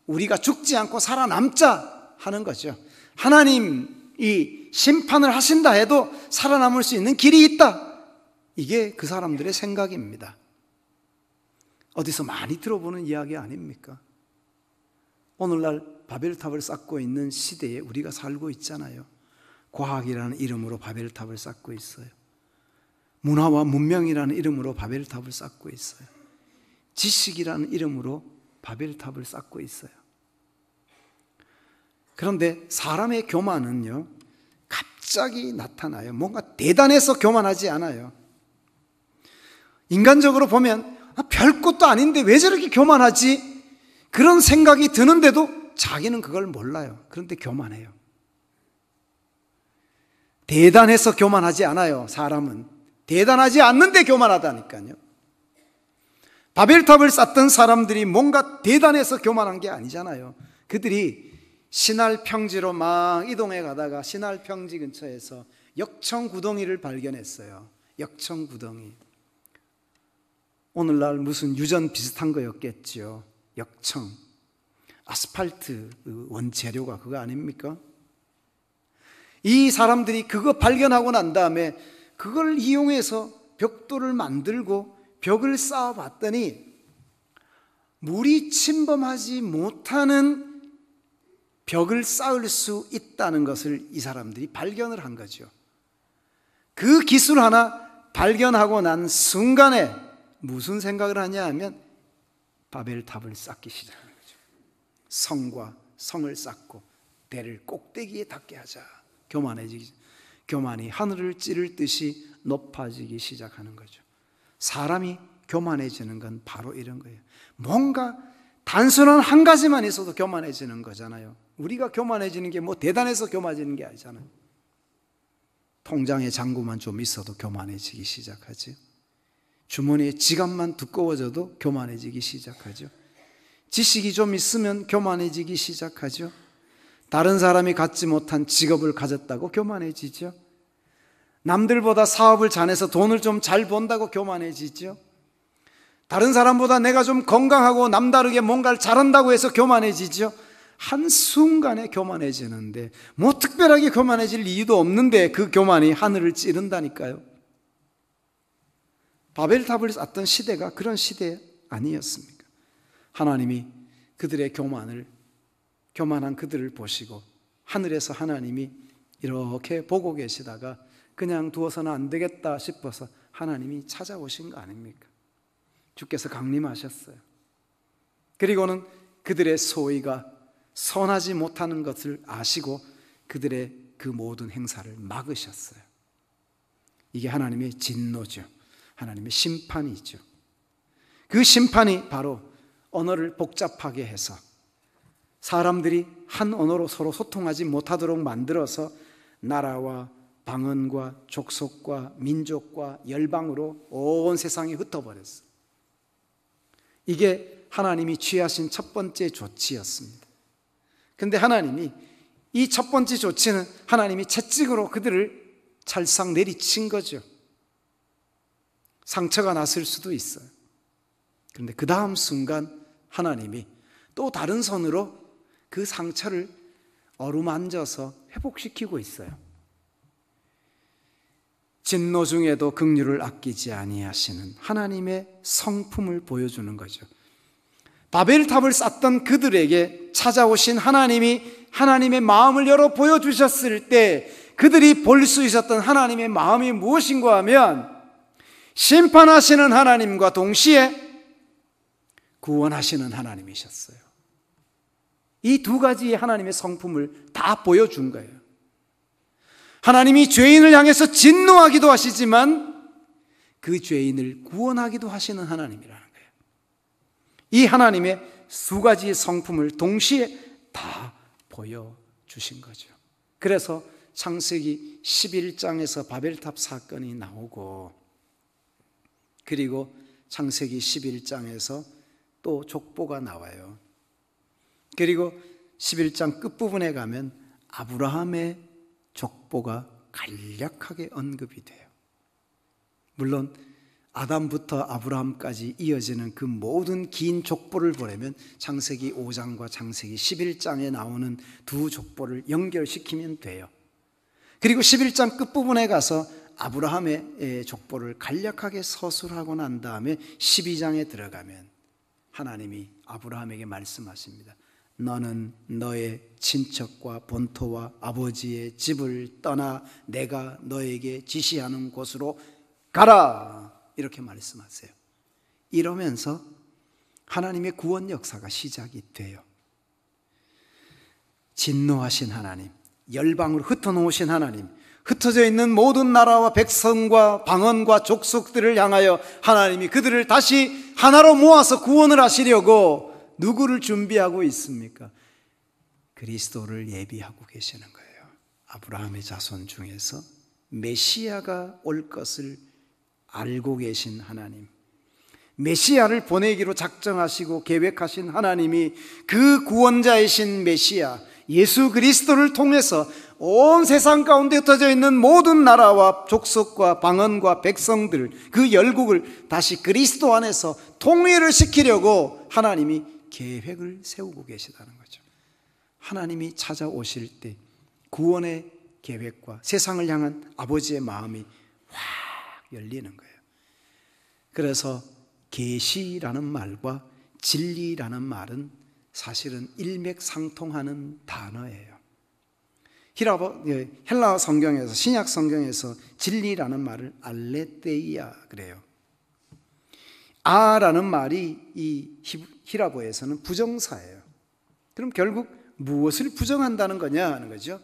우리가 죽지 않고 살아남자 하는 거죠. 하나님이 심판을 하신다 해도 살아남을 수 있는 길이 있다. 이게 그 사람들의 생각입니다. 어디서 많이 들어보는 이야기 아닙니까? 오늘날 바벨탑을 쌓고 있는 시대에 우리가 살고 있잖아요. 과학이라는 이름으로 바벨탑을 쌓고 있어요. 문화와 문명이라는 이름으로 바벨탑을 쌓고 있어요. 지식이라는 이름으로 바벨탑을 쌓고 있어요. 그런데 사람의 교만은요, 갑자기 나타나요. 뭔가 대단해서 교만하지 않아요. 인간적으로 보면 별것도 아닌데 왜 저렇게 교만하지? 그런 생각이 드는데도 자기는 그걸 몰라요. 그런데 교만해요. 대단해서 교만하지 않아요. 사람은 대단하지 않는데 교만하다니까요. 바벨탑을 쌓던 사람들이 뭔가 대단해서 교만한 게 아니잖아요. 그들이 신할 평지로 막 이동해 가다가 신할 평지 근처에서 역청 구덩이를 발견했어요. 역청 구덩이. 오늘날 무슨 유전 비슷한 거였겠죠. 역청. 아스팔트 원재료가 그거 아닙니까? 이 사람들이 그거 발견하고 난 다음에 그걸 이용해서 벽돌을 만들고 벽을 쌓아 봤더니 물이 침범하지 못하는 벽을 쌓을 수 있다는 것을 이 사람들이 발견을 한 거죠. 그 기술 하나 발견하고 난 순간에 무슨 생각을 하냐 하면 바벨탑을 쌓기 시작하는 거죠. 성과 성을 쌓고 대를 꼭대기에 닿게 하자. 교만이 하늘을 찌를 듯이 높아지기 시작하는 거죠. 사람이 교만해지는 건 바로 이런 거예요. 뭔가 단순한 한 가지만 있어도 교만해지는 거잖아요. 우리가 교만해지는 게 뭐 대단해서 교만해지는 게 아니잖아요. 통장에 잔고만 좀 있어도 교만해지기 시작하죠. 주머니에 지갑만 두꺼워져도 교만해지기 시작하죠. 지식이 좀 있으면 교만해지기 시작하죠. 다른 사람이 갖지 못한 직업을 가졌다고 교만해지죠. 남들보다 사업을 잘해서 돈을 좀 잘 번다고 교만해지죠. 다른 사람보다 내가 좀 건강하고 남다르게 뭔가를 잘한다고 해서 교만해지죠. 한순간에 교만해지는데 뭐 특별하게 교만해질 이유도 없는데 그 교만이 하늘을 찌른다니까요. 바벨탑을 쌓던 시대가 그런 시대 아니었습니까? 하나님이 그들의 교만한 그들을 보시고 하늘에서 하나님이 이렇게 보고 계시다가 그냥 두어서는 안 되겠다 싶어서 하나님이 찾아오신 거 아닙니까? 주께서 강림하셨어요. 그리고는 그들의 소위가 선하지 못하는 것을 아시고 그들의 그 모든 행사를 막으셨어요. 이게 하나님의 진노죠. 하나님의 심판이죠. 그 심판이 바로 언어를 복잡하게 해서 사람들이 한 언어로 서로 소통하지 못하도록 만들어서 나라와 방언과 족속과 민족과 열방으로 온 세상에 흩어버렸어요. 이게 하나님이 취하신 첫 번째 조치였습니다. 그런데 하나님이 이 첫 번째 조치는 하나님이 채찍으로 그들을 찰싹 내리친 거죠. 상처가 났을 수도 있어요. 그런데 그 다음 순간 하나님이 또 다른 손으로 그 상처를 어루만져서 회복시키고 있어요. 진노 중에도 긍휼을 아끼지 아니하시는 하나님의 성품을 보여주는 거죠. 바벨탑을 쌓던 그들에게 찾아오신 하나님이 하나님의 마음을 열어 보여주셨을 때 그들이 볼 수 있었던 하나님의 마음이 무엇인가 하면 심판하시는 하나님과 동시에 구원하시는 하나님이셨어요. 이 두 가지의 하나님의 성품을 다 보여준 거예요. 하나님이 죄인을 향해서 진노하기도 하시지만 그 죄인을 구원하기도 하시는 하나님이라는 거예요. 이 하나님의 두 가지의 성품을 동시에 다 보여주신 거죠. 그래서 창세기 11장에서 바벨탑 사건이 나오고 그리고 창세기 11장에서 또 족보가 나와요. 그리고 11장 끝부분에 가면 아브라함의 족보가 간략하게 언급이 돼요. 물론 아담부터 아브라함까지 이어지는 그 모든 긴 족보를 보려면 창세기 5장과 창세기 11장에 나오는 두 족보를 연결시키면 돼요. 그리고 11장 끝부분에 가서 아브라함의 족보를 간략하게 서술하고 난 다음에 12장에 들어가면 하나님이 아브라함에게 말씀하십니다. 너는 너의 친척과 본토와 아버지의 집을 떠나 내가 너에게 지시하는 곳으로 가라 이렇게 말씀하세요. 이러면서 하나님의 구원 역사가 시작이 돼요. 진노하신 하나님, 열방으로 흩어놓으신 하나님, 흩어져 있는 모든 나라와 백성과 방언과 족속들을 향하여 하나님이 그들을 다시 하나로 모아서 구원을 하시려고 누구를 준비하고 있습니까? 그리스도를 예비하고 계시는 거예요. 아브라함의 자손 중에서 메시아가 올 것을 알고 계신 하나님, 메시아를 보내기로 작정하시고 계획하신 하나님이 그 구원자이신 메시아 예수 그리스도를 통해서 온 세상 가운데 흩어져 있는 모든 나라와 족속과 방언과 백성들, 그 열국을 다시 그리스도 안에서 통일을 시키려고 하나님이 계획을 세우고 계시다는 거죠. 하나님이 찾아오실 때 구원의 계획과 세상을 향한 아버지의 마음이 확 열리는 거예요. 그래서 계시라는 말과 진리라는 말은 사실은 일맥상통하는 단어예요. 헬라어 성경에서, 신약 성경에서 진리라는 말을 알레테이아 그래요. 아라는 말이 이 히라보에서는 부정사예요. 그럼 결국 무엇을 부정한다는 거냐 하는 거죠.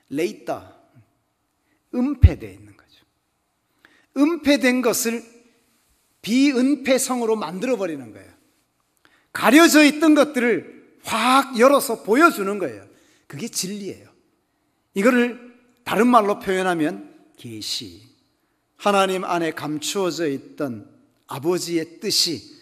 레이타, 은폐되어 있는 거죠. 은폐된 것을 비은폐성으로 만들어버리는 거예요. 가려져 있던 것들을 확 열어서 보여주는 거예요. 그게 진리예요. 이거를 다른 말로 표현하면 계시, 하나님 안에 감추어져 있던 아버지의 뜻이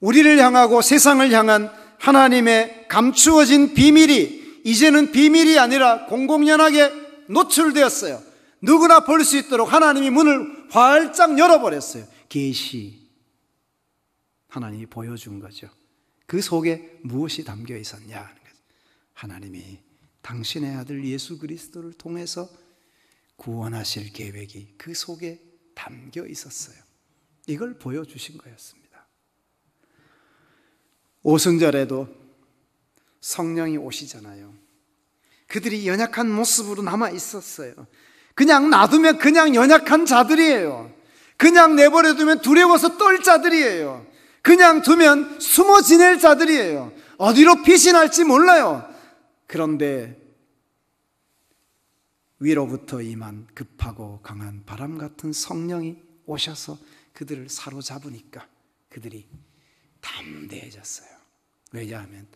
우리를 향하고 세상을 향한 하나님의 감추어진 비밀이 이제는 비밀이 아니라 공공연하게 노출되었어요. 누구나 볼 수 있도록 하나님이 문을 활짝 열어버렸어요. 계시, 하나님이 보여준 거죠. 그 속에 무엇이 담겨 있었냐 하는 거죠. 하나님이 당신의 아들 예수 그리스도를 통해서 구원하실 계획이 그 속에 담겨 있었어요. 이걸 보여주신 거였습니다. 오순절에도 성령이 오시잖아요. 그들이 연약한 모습으로 남아 있었어요. 그냥 놔두면 그냥 연약한 자들이에요. 그냥 내버려두면 두려워서 떨 자들이에요. 그냥 두면 숨어 지낼 자들이에요. 어디로 빛이 날지 몰라요. 그런데 위로부터 임한 급하고 강한 바람 같은 성령이 오셔서 그들을 사로잡으니까 그들이 담대해졌어요. 왜냐하면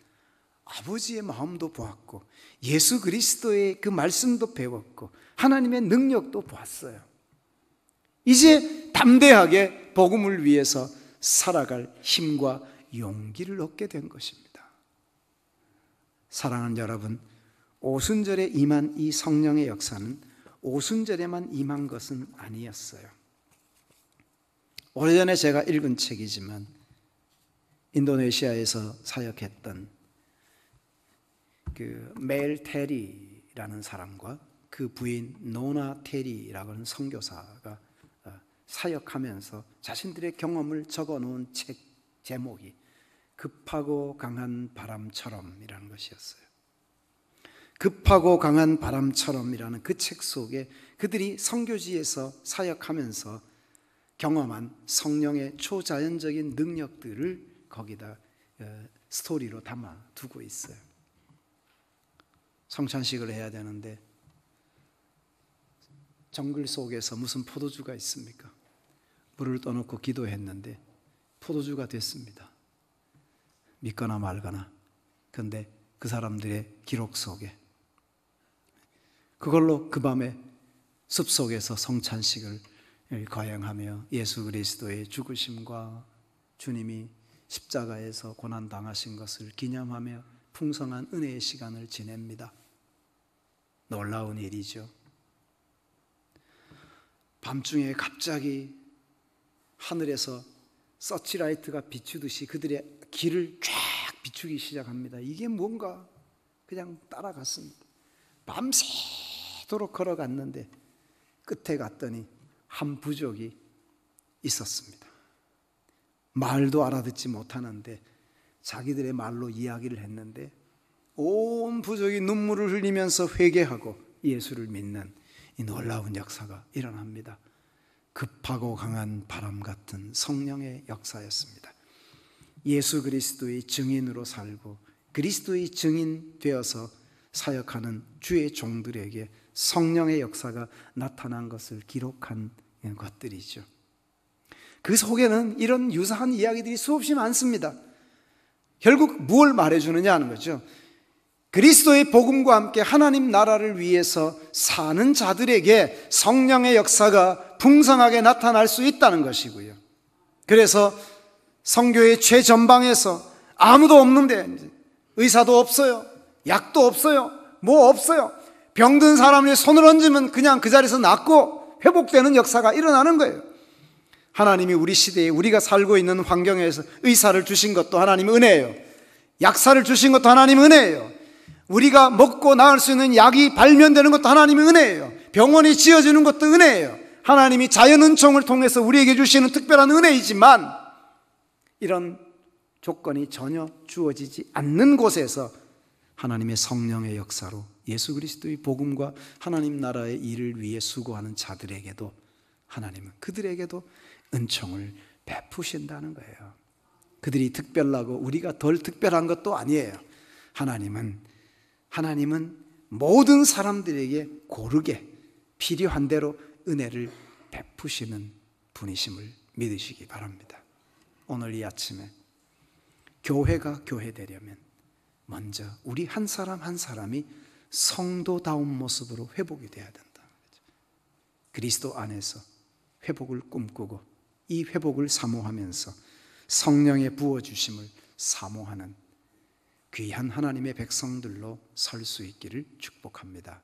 아버지의 마음도 보았고 예수 그리스도의 그 말씀도 배웠고 하나님의 능력도 보았어요. 이제 담대하게 복음을 위해서 살아갈 힘과 용기를 얻게 된 것입니다. 사랑하는 여러분, 오순절에 임한 이 성령의 역사는 오순절에만 임한 것은 아니었어요. 오래전에 제가 읽은 책이지만 인도네시아에서 사역했던 그 멜 테리라는 사람과 그 부인 노나 테리라고 하는 선교사가 사역하면서 자신들의 경험을 적어놓은 책 제목이 급하고 강한 바람처럼이라는 것이었어요. 급하고 강한 바람처럼이라는 그 책 속에 그들이 선교지에서 사역하면서 경험한 성령의 초자연적인 능력들을 거기다 스토리로 담아 두고 있어요. 성찬식을 해야 되는데 정글 속에서 무슨 포도주가 있습니까? 물을 떠놓고 기도했는데 포도주가 됐습니다. 믿거나 말거나. 그런데 그 사람들의 기록 속에 그걸로 그 밤에 숲속에서 성찬식을 거행하며 예수 그리스도의 죽으심과 주님이 십자가에서 고난당하신 것을 기념하며 풍성한 은혜의 시간을 지냅니다. 놀라운 일이죠. 밤중에 갑자기 하늘에서 서치라이트가 비추듯이 그들의 길을 쫙 비추기 시작합니다. 이게 뭔가 그냥 따라갔습니다. 밤새도록 걸어갔는데 끝에 갔더니 한 부족이 있었습니다. 말도 알아듣지 못하는데 자기들의 말로 이야기를 했는데 온 부족이 눈물을 흘리면서 회개하고 예수를 믿는 이 놀라운 역사가 일어납니다. 급하고 강한 바람 같은 성령의 역사였습니다. 예수 그리스도의 증인으로 살고 그리스도의 증인 되어서 사역하는 주의 종들에게 성령의 역사가 나타난 것을 기록한 것들이죠. 그 속에는 이런 유사한 이야기들이 수없이 많습니다. 결국 무엇을 말해주느냐 하는 거죠. 그리스도의 복음과 함께 하나님 나라를 위해서 사는 자들에게 성령의 역사가 풍성하게 나타날 수 있다는 것이고요. 그래서 성교의 최전방에서 아무도 없는데, 의사도 없어요, 약도 없어요, 뭐 없어요, 병든 사람이 손을 얹으면 그냥 그 자리에서 낫고 회복되는 역사가 일어나는 거예요. 하나님이 우리 시대에 우리가 살고 있는 환경에서 의사를 주신 것도 하나님의 은혜예요. 약사를 주신 것도 하나님의 은혜예요. 우리가 먹고 나을 수 있는 약이 발견되는 것도 하나님의 은혜예요. 병원이 지어지는 것도 은혜예요. 하나님이 자연 은총을 통해서 우리에게 주시는 특별한 은혜이지만, 이런 조건이 전혀 주어지지 않는 곳에서 하나님의 성령의 역사로 예수 그리스도의 복음과 하나님 나라의 일을 위해 수고하는 자들에게도 하나님은 그들에게도 은총을 베푸신다는 거예요. 그들이 특별하고 우리가 덜 특별한 것도 아니에요. 하나님은 모든 사람들에게 고르게 필요한 대로 은혜를 베푸시는 분이심을 믿으시기 바랍니다. 오늘 이 아침에 교회가 교회되려면 먼저 우리 한 사람 한 사람이 성도다운 모습으로 회복이 돼야 된다는 거죠. 그리스도 안에서 회복을 꿈꾸고 이 회복을 사모하면서 성령의 부어주심을 사모하는 귀한 하나님의 백성들로 설 수 있기를 축복합니다.